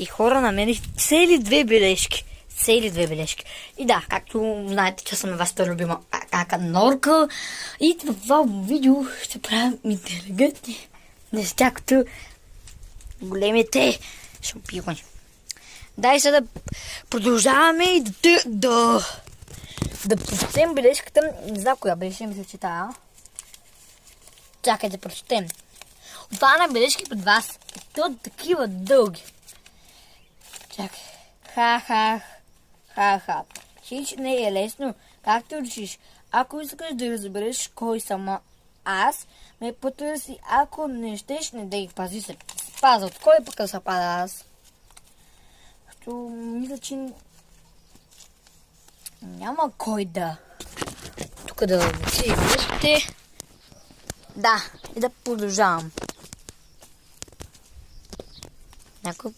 И хора, намерих цели 2 бележки. Цели 2 бележки. И да, както знаете, че съм вашата любима кака Норка. И в това видео ще правим интелигентни неща, като големите шампиони. Дай сега да продължаваме и да прочетем бележката. Не знам коя бележка, мисля, че тая. Чакай да прочетем. Това на бележки пред вас. То такива дълги. Чакай. Ха. Хич не е лесно. Както решиш. Ако искаш да разбереш кой съм аз, ме потърси. Ако не щеш, не да ги пази се. Паза. От кой пък да се пада аз? Мисля, че няма кой да. Тук да си виждате. Да, и да продължавам. Някой